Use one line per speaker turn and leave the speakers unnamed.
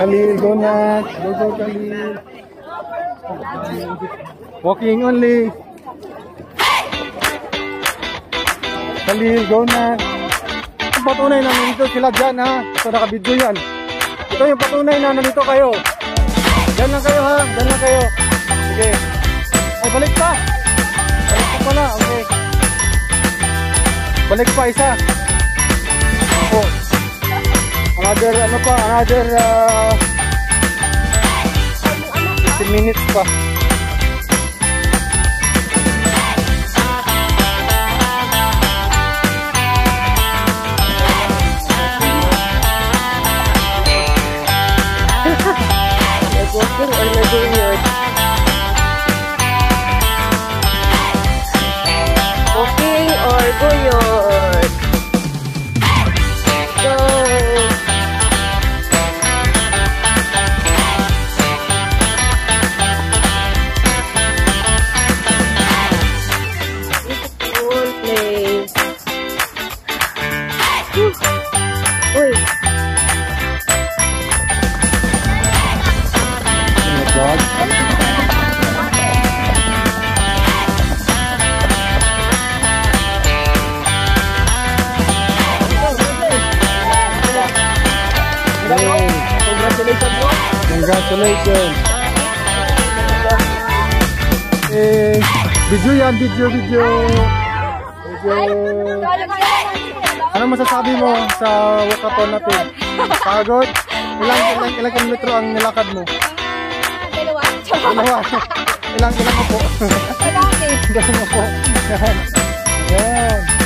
Khalil, go na. Go, Khalil. Walking only. Khalil, go na. Ang patunay na nandito sila dyan ha. Ito nakabidyo yan. Ito yung patunay na nandito kayo. Dyan lang kayo ha. Dyan lang kayo. Sige. Ay, balik pa. Balik pa pala. Okay. Balik pa isa. Ako. Another, ano pa? Another 15 minutes pa.
Walking or nag-guyod? Walking or guyod? Go! Beautiful place. Uy!
Congratulations. Video yan, video. Ano masasabi mo sa walkathon natin? Pagod? Ilang kilometro ang nilakad mo? Dalawa. Ilang po? Dalawa po. Yan.